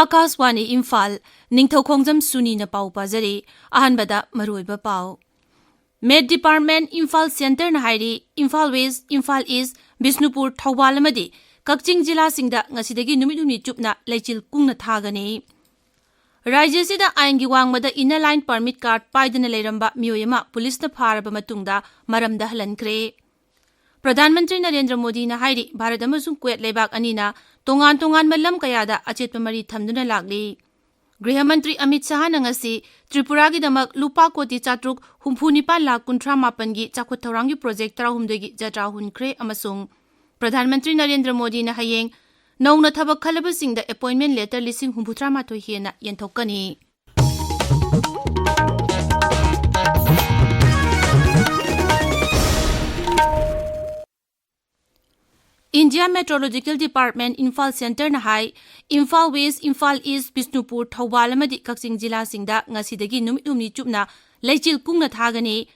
Akaswani Imphal Ningthaukhongjam Suni na pau pajari ahanbada maruiba pau. Med Department Imphal Center na hairi Imphal West, Imphal East, Bishnupur, Thoubal amadi Kakching jila singda ngasidagi numit humni chupna leichil kungna thagani. Rajya sida aingi wangmada inner line permit card paidana leiramba mioyama police na pharaba matungda maramda halankre. Pradhan Mantri Narendra Modi na hairi Bharat amasung Kuwait lebak anina tongan malam kayada achetpa mari thamduna lagli. Griha Mantri Amit Shah na ngasi Tripura gi damak lupa koti chatruk humphunipa lakh kunthra mapan gi chakhut thaurangi project 13 gi jatra hunkre amasung Pradhan Mantri Narendra Modi na hayeng nauna thabak khalabasingda appointment letter lising humputra mathoi hena yenthokani. India Meteorological Department Imphal Center na hai Imphal West, Imphal East, Bishnupur, Thoubal amadi Kakching jila singda ngasidagi numit humni chupna leichil kungna thagani.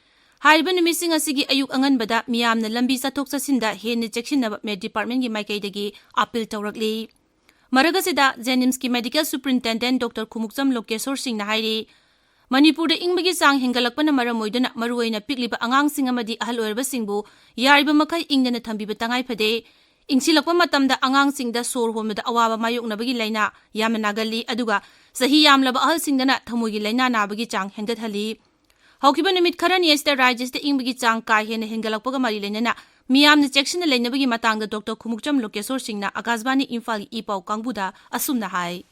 Haiba numising asigi ayuk anganbada miyamna lambi sathok sasinda henne chekshinaba Med Department gi maikaidagi appeal tawrakli. Maragasida Jenims ki Medical Superintendent Dr. Khumukcham Lokesor Singh na hairi Manipur da ingbagi sang hingalakpana maramoidana maruwaina pikliba angangsing amadi ahal oirba singbu yariba makai ingdana thambiba tangai phade. Ingsilakpa matamda angangsingda sor honbada awaba mayoknabagi laina yamna nagali aduga sahi yamlaba ahalsingdana thamoigi laina nabagi chang hengathali. Haukiba numit kharani asida rajyasda ingbagi chang kai hena hingalakpaga mari lainana miyamna cheksina lainabagi matangda Dr. Khumukcham Lokesor Singna Akaswani Imphal gi ipau kangbuda asumna hai.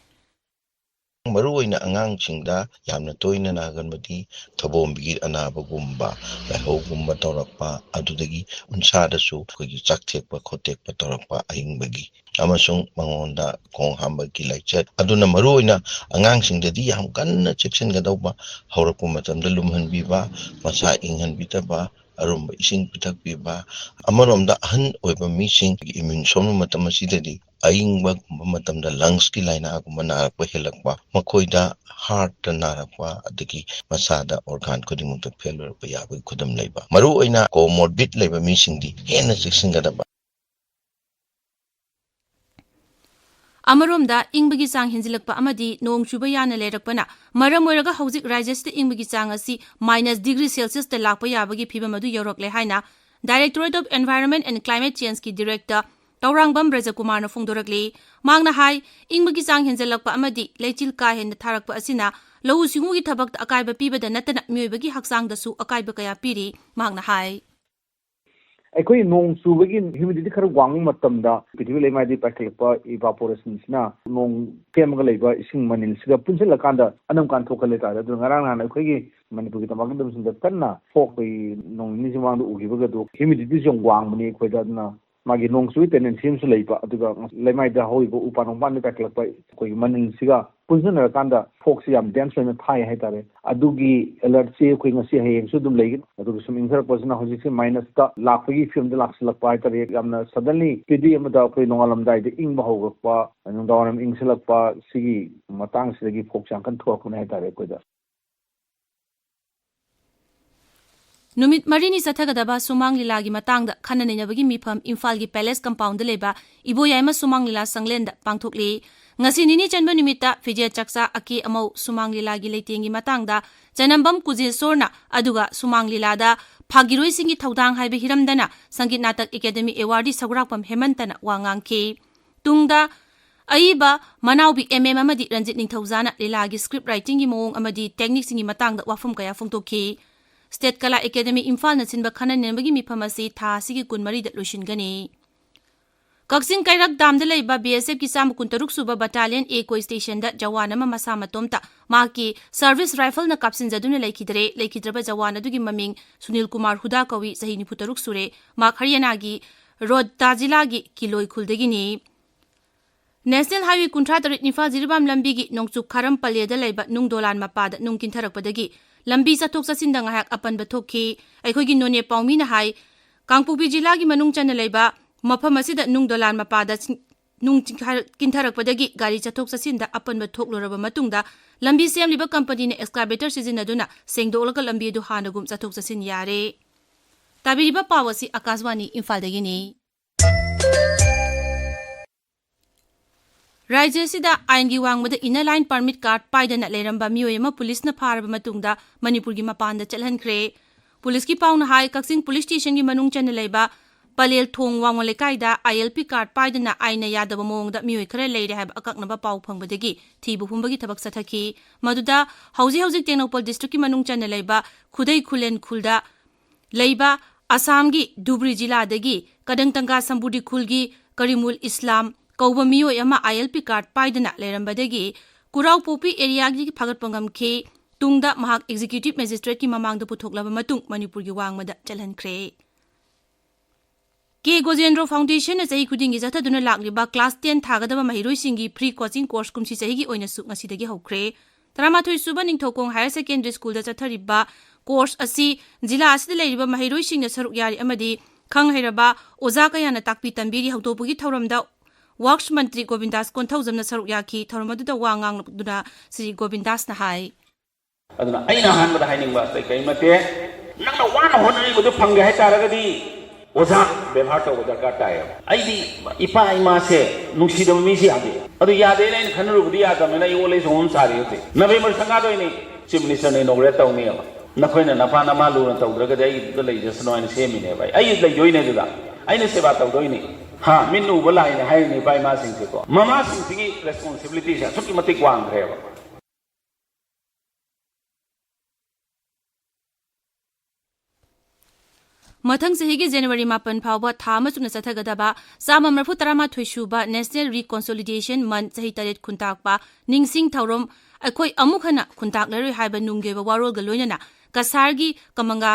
Maruoina angangsingda yamna toina naganmadi thabombi anabagumba laihogumba tawrakpa adudagi unsadasu khoi chakthekpa khotekpa tawrakpa ahingbagi amasung mangonda konghambagi laichat aduna maruoina angangsingdadi yam kanna cheksinggadawba haurakpa matamda lumhanbiba masa inghanbitaba arumba ising pitakbiba amaromda ahan oiba mising immune som matam asidadi aingba matamda lungs ki laina agumba narakpa helakpa makoida heart narakpa adagi masada organ kodimukta failure pa yabai khudam leiba maru oina comorbid leiba misingdi hena cheksingadaba. Amaromda ingbagi chang hinjilakpa amadi nong chuba yana lerakpana maram oiraga hojik rajyasda ingbagi chang asi -°C ta lakpa yabagi phibam adu yorokle haina Directorate of Environment and Climate Change ki Director Taurangbam Brajakumar na phongdorakli mangna hai ingbagi chang hinjalakpa amadi leichil ka hen tharakpa asina lau singu gi thabak akaiba pibada natana myoibagi haksang dasu akaiba kaya piri mangna hai. Aikoi nong subagi humidity khara wang matamda pithwi leimadi pathilpa evaporation sina nong kemga leiba ising manil siga punchil kanda anam kan thokale ta adu ngarang nan aikoi gi Manipur gi tamag dum sinda tanna phokoi nong ni jwang du ugibaga do humidity jong wang mani khoi da na magi nong sui tenen sim su leiba aduga leimai da hoibo upanong ban ta klakpa koi manil siga punchil kanda foksi yam dense na thai hai tare adugi alert se khoi ngasi hayeng su dum leigi aduga sum ingthar persona hoji se minus ta lakpagi film da lakslakpa hai tare yamna suddenly pd amada khoi nongalamdai de ingba hogakpa nongdawanam ingsilakpa sigi matang sidagi fokchang kan thokuna hai tare koida. Numit marini sathagadaba sumang lila gi matangda khananainabagi mifam Imphal gi Palace Compound da leba iboyaima sumang lila sanglenda pangthokli ngasi nini chanba nimita fije chaksa aki amau sumang lila gi leitengi matangda chanambam kujil sorna aduga sumang lila da phagiroi singi thaudang haibe hiramdana Sangit Natak Academy Award sagrakpam hemantana wangangki tungda aiba manaubi amadi Ranjit Ningthaujana lila gi script writing gi mong amadi technique singi matangda wafum kaya phongtokhi State Kala Academy Imphal na sinba khananenbagi mifamasi tha sigi kunmari da lushingani. Kakching Kairak Dam da leiba BSF ki sam kuntaruk suba battalion A koi station da jawana ma masa matomta maki service rifle na kapsinjaduna leikidraba jawana dugi maming Sunil Kumar Huda kawi sahi niputaruk sure mak Haryana gi Road Tajila gi Kiloi Khuldagini. National Highway kuntra tarit Imphal Jiribam lambi gi nongchuk kharam palye da leiba nung dolan mapada nung kintharakpadagi lambi sathok sasinda ngahak apan bathokhi aikhogi none paumi na hai Kangpokpi jila gi manung chana leiba mafam asida nung dolan mapada nung kintharakpadagi gari chathok sasinda apan bathokloraba matungda lambi semliba company ne excavator sizinaduna sengdolaga lambi du hanagum chathok sasin yare tabiriba pawasi Akaswani Imphal dagini. Raja sida ainggi wangmada inner line permit card paidana leramba miyoi ama police na pharaba matungda Manipur gi mapanda chalhankhre. Police ki pauna hai Kaksing police station gi manung chana leiba Palel thong wangwa lekaida ILP card paidana aina yadaba mongda miyoi khara leire hab akaknaba pau phangbadagi thibu humbagi thabak sathaki maduda hauji Tengnopal district ki manung chana leiba khudai khulen khulda leiba Assam gi Dhubri jila dagi Kadangtanga Sambudi khulgi Karimul Islam Kauba miyoi ama ILP card paidana lerambadagi Kurau Popi area gi phagatpangam khe tungda mahak executive magistrate ki mamangda puthoklaba matung Manipur gi wangmada chalhankhre. K. Gojendro Foundation na sahi kudingi jathaduna lakliba class 10 thagadaba mahiroi free coaching course kumsi sahi gi oina su ngasidagi hokre. Taramathoi suba ningthokong higher secondary school da chathariba course asi jila asida leiriba mahiroi singna saruk yari amadi khanghairaba oja kayana takpi tambiri hautopugi thauramda Works Mantri Govindas Konthawjamna saruk yaki thauramadu wangang duna Sri Govindas na hai. Aduna aina hanbada hainingba kai mate nangna wana honari budu phangge hai taragadi oza bevhar to darkar tai aidi ipa ima se nungsidam mi si ade adu yade lain khanru budi ada mena yole som sari yote November sanga do ni chief minister ne nogre taw ni ba nakhoina napa nama lu na taw draga dai da lei jasno ni se mi ne bai ai lei joi ne da ai ne seba taw doi ni ha minu bala ni hai ni bai ma sing se ko mama sing sigi responsibility sa sukki mati kwang re ba Mathang sahigi January 8 phawba thama chuna chathagadaba sama marfu tarama thoisuba National Reconciliation Month sahi taret khuntakpa ningsing thaurom akhoi amukhana khuntak laroi haiba nunggeba warol ga loinana kasargi kamanga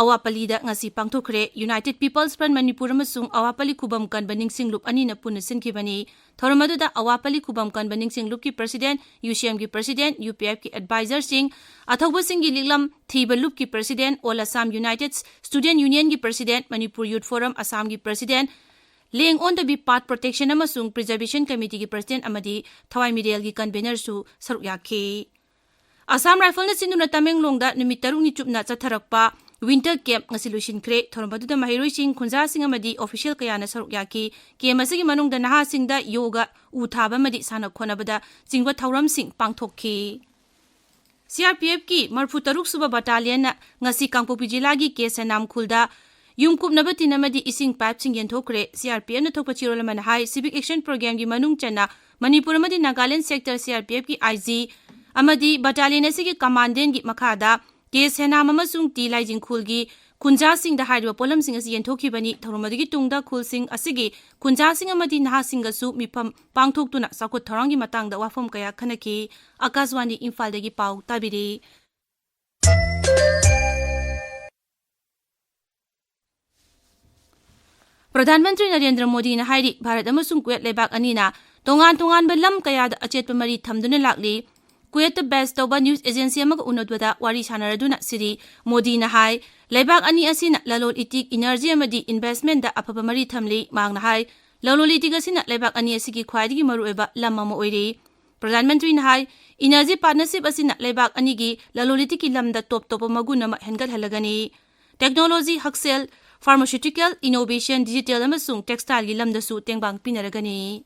awapali da ngasi pangthokre United People's Front Manipur amasung awapali kubam kan baningsing lup ani na punna sinkibani thoramadu da awapali kubam kan baningsing lup ki president UCM ki president UPF ki advisor sing athauba sing gi liklam thiba lup ki president All Assam United Student Union ki president Manipur Youth Forum Assam ki president Leng on the be part protection amasung preservation committee ki president amadi thawai midel gi convener su saruk yakhe Assam Rifle na sinuna Tamenglong da numit 3 ni chupna chatharakpa Winter Camp ngasi lusin kre thorambadu da mahiroi sing khunja sing amadi official kaya na saruk yaki camp asigi manung da naha sing da yoga uthaba madi sana khonabada singwa thauram sing pangthokki CRPF ki marfu taruk suba battalion na ngasi Kangpopi jila gi Kesanam khulda yumkup nabati namadi ising pipe sing yenthokre CRPF na thokpa chirolaman hai civic action program gi manung chana Manipur amadi Nagaland sector CRPF ki IG amadi battalion asigi commandant gi makhada Kesanam amasung Tilai Jingkhulgi Kunja Singh da haiba polam sing asi yenthokibani thoromadagi tungda khul sing asigi Kunja Singh amadi naha singa su mifam pangthoktuna sakut thorangi matangda wafam kaya khanaki Akashwani Imphal dagi pau tabiri Pradhan Mantri Narendra Modi na hairi Bharat amasung Kuwait lebak anina tongan balam kaya da achetpa mari thamduna lakli Kuwait best toba news agency amaga unodwada wari sanaraduna siri Modi na hai leibak ani asina lalol itik energy amadi investment da apaba mari thamli mangna hai lalol itik asina leibak ani asigi khwaidigi marueba lam ama oiri Pradhan Mantri na hai energy partnership asina leibak ani gi lalol itik ki lamda top maguna ma hengal halagani technology haksel pharmaceutical innovation digital amasung textile gi lamda su tengbang pinaragani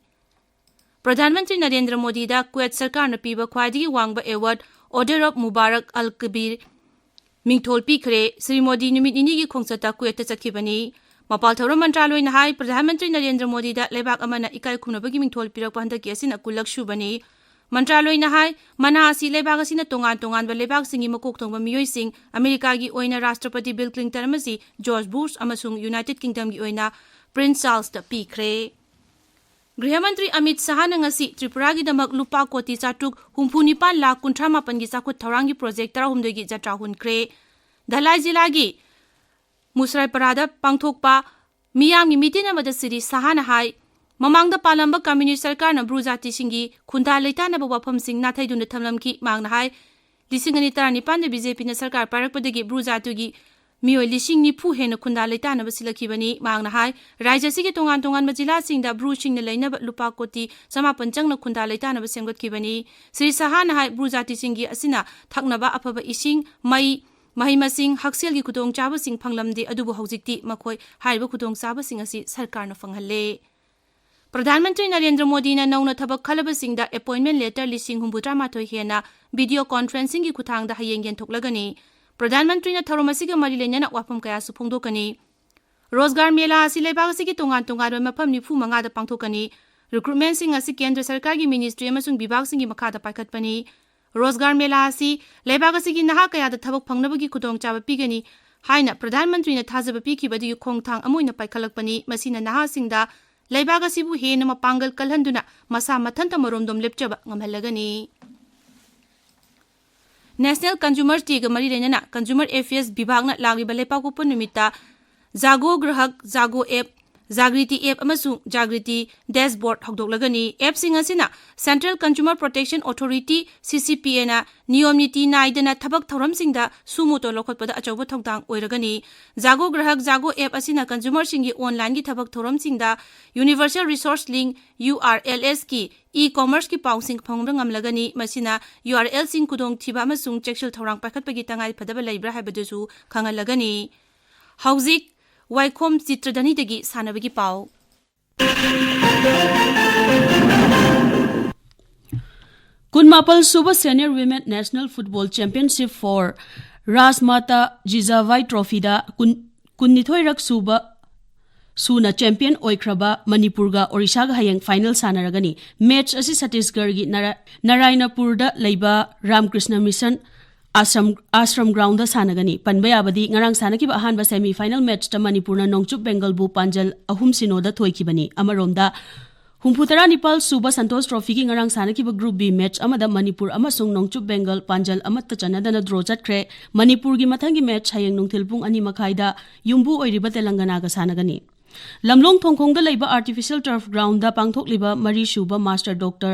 Pradhan Mantri Narendra Modi da Kuwait Sarkar na piba khwaidigi wangba award Order of Mubarak Al-Kabir Mingthol pikre Sri Modi numit ini gi khongsata Kuwait ta chakhibani mapal thawra mantraloi na hai Pradhan Mantri Narendra Modi da lebak amana ikai khunabagi mingthol pirak panda ki asina kulak shubani mantraloi na hai mana asi lebak asina tongan ba lebak singi makok thongba miyoi sing America gi oina Rashtrapati Bill Clinton amasi George Bush amasung United Kingdom gi oina Prince Charles da pikre Grihamantri Amit Shah na ngasi Tripura gi damak lupa koti chatuk humphunipan lakh 38 gi chakhut thorangi project 13 gi jatra hunkre Dhalai jila gi Musrai Parada pangthokpa miyam gi mitin amada siri Shah na hai mamangda palamba communist sarkar na brujati singi khunda leita na wafam sing na thaidun thamlam ki mangna hai lisingani tarani pande BJP na sarkar parakpadagi brujatu gi Miyoi lising ni pu hena khunda leita na basilakibani mangna hai raija sigi tongan majila sing da bru sing na leina lupa koti sama panchang na khunda leita na basemgot kibani Sri Saha na hai bru jati singi asina thaknaba apaba ising mai masing haksel gi khudong chaba sing phanglamde adubu hojikti makhoi haiba khudong chaba sing asi sarkar na phanghalle प्रधानमंत्री नरेंद्र मोदी ने नौना थबक खलबसिंगदा appointment letter 1973 हेना video conferencing की खुथांगदा हयेंग येंथोकलगनी प्रधानमंत्री ने थरोमसिग मरी लेना वाफम कया सुफोंदोकनी रोजगार मेला असि लेबाग असि तोंगान तोंगान मफम 95 दा पांगथोकनी रिक्रूटमेंट सिंग असि केंद्र सरकार की मिनिस्ट्री अमसुंग विभाग सिंग की मखादा पाइखतपनी रोजगार मेला असि लेबाग असि की नहा कया दा थबक फंगनबगी खुदोंगचाब पीगनी हाइना प्रधानमंत्री ने थाजब पीखिबदी खोंगथांग अमोइना पाइखलकपनी मसिना नहा सिंगदा लेबाग असिबु हेन मपांगल कलहंदुना मसा मथंत मरोमदोम लेपचब ngамहलगनी नेशनल कंज्यूमर डे ग मरी लेना कंज्यूमर अफेयर्स विभागना लागिबा लेपाकुप नुमिता जागो ग्राहक जागो एप जागृति एप अमसुंग जागृति डैशबोर्ड हौदोकलगनी एप सिंग असिना central consumer protection authority CCPA ना नियम नीति नाइदना थबक थौरम सिंगदा सुमुतो लोखतपदा अचौब थौदांग ओइरगनी जागो ग्राहक जागो एप असिना कंज्यूमर सिंगी ऑनलाइन की थबक थौरम सिंगदा यूनिवर्सल रिसोर्स लिंक URLS की ई-कॉमर्स की पाउसिंग फंगदा ngamlagani मसिना URL सिंग कुदोंग थिबा अमसुंग चेक्सुल थौरांग पाखतपगी तंगाई फदबा लेब्रा हाइबदसु खंगलगनी हौजिक वाइखोम चित्रधनी दगी सानबगी पाव कुनमापल सुबह senior women national football championship for Rajmata Jijabai trophy दा कुन्निथोई रक सुबह सूना चैंपियन ओइख्रबा मणिपुर गा ओडिशा गा हयंग फाइनल सानरगनी मैच असी छत्तीसगढ़ गी नारायणपुर दा लेबा रामकृष्ण मिशन आश्रम ground सानगनी पनबयाबदी ngarang sanakib ahanba semi final match ta manipurna nongchup bengal bu panjal ahum sinoda thoikibani amaromda humphutara nipal suba santosh trophy ki ngarang sanakib group B match amada manipur amasung nongchup bengal panjal amatta chanadana draw chatkre manipur gi mathangi match hayeng nongthil pung 2 makhai da yumbu oiriba telangana ga sanagani lamlong thongkhong da leiba artificial turf ground da pangthokliba mari shuba master doctor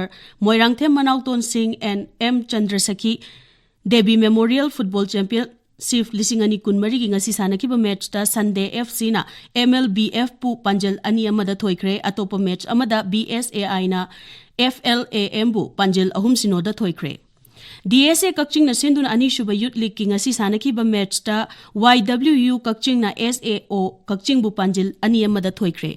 moirangthem manauton singh and M chandrasakhi Debi Memorial Football Championship lisingani kunmari gi ngasi sanakhiba match ta Sunday FC na MLBF pu panjal ani amada thoikre atopa match amada BSAI na FLAM bu panjal ahum sinoda thoikre DSA Kakching na sinduna ani shuba youth league ki ngasi sanakhiba match ta YWU Kakching na SAO Kakching bu panjal ani amada thoikre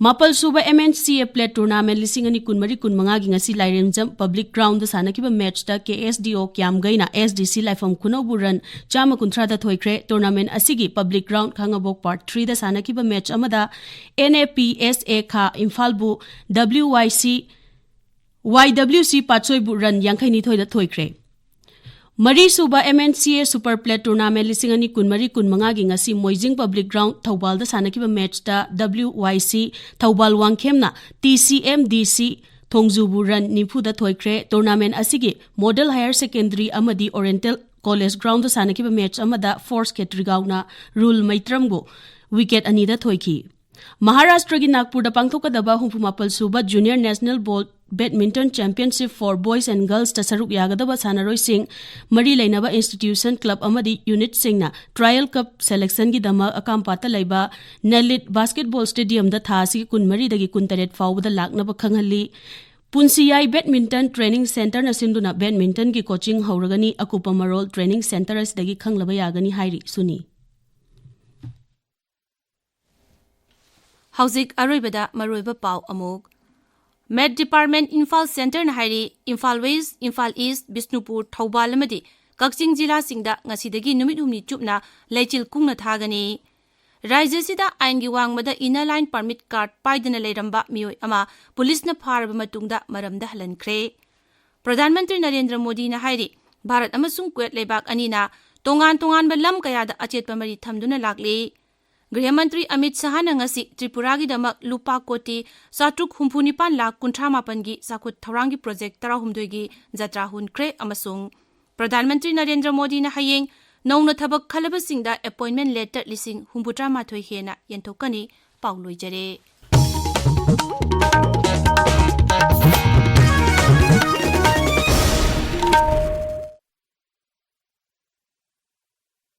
Mapal suba MNCA plate tournament lisingani kunmari kunmanga gi ngasi lairemjam public ground da sanakhiba match ta KSDO kyamgaina SDC laifam kunobu run chama kunthra da thoikre tournament asigi public ground khangabok part 3 da sanakhiba match amada NAPSA kha Imphal bu YWC patsoi bu run yangkhai ni thoi da thoikre Mari suba MNCA Super Plate Tournament lisingani kunmari kunmanga gi ngasi Moijing Public Ground Thobal da sanakiba match ta WYC Thobal Wangkhem na TCMDC Thongjubu Run Nimpu da thoikre tournament asigi Model Higher Secondary amadi Oriental College Ground da sanakiba match amada Force Ketrigaw na Rule Maitram go wicket ani da thoiki Maharashtra gi Nagpur da pangthokadaba humphumapal suba Junior National Ball Badminton Championship for Boys and Girls ta saruk yagadaba sanaroi sing mari leinaba institution club amadi unit singna trial cup selection gi dama akampata leiba Nalit Basketball Stadium da thasi kunmari dagi kuntaret fawda laknaba khanghalli Punsiyai Badminton Training Center na sinduna badminton gi coaching hauragani akupa marol training center as dagi khanglaba yagani hairi Suni Hauzik aroibada maroiba paw amok Med Department Imphal Center na hairi Imphal West, Imphal East, Bisnupur, Thoubal amadi Kakching Jila singda ngasidagi numit humni chupna leichil kungna thagani Rajya sida ain gi wangmada inner line permit card paidana leiramba mioi ama police na pharaba matungda maramda halankre Pradhan Mantri Narendra Modi na hairi Bharat amasung Kuwait leibak anina tongan ba lam kayada achetpa mari thamduna lakli Gृहमंत्री अमित शाह न ngasi Tripura gi damak lupa koti satruk humpunipan lakh kunthamapan gi sakut thorang gi project 12 gi jatra hunkre amasung Pradhan Mantri Narendra Modi na hayeng nongna thabak khalabasing da appointment letter lising humputra mathoi hena yenthokani pauloi jare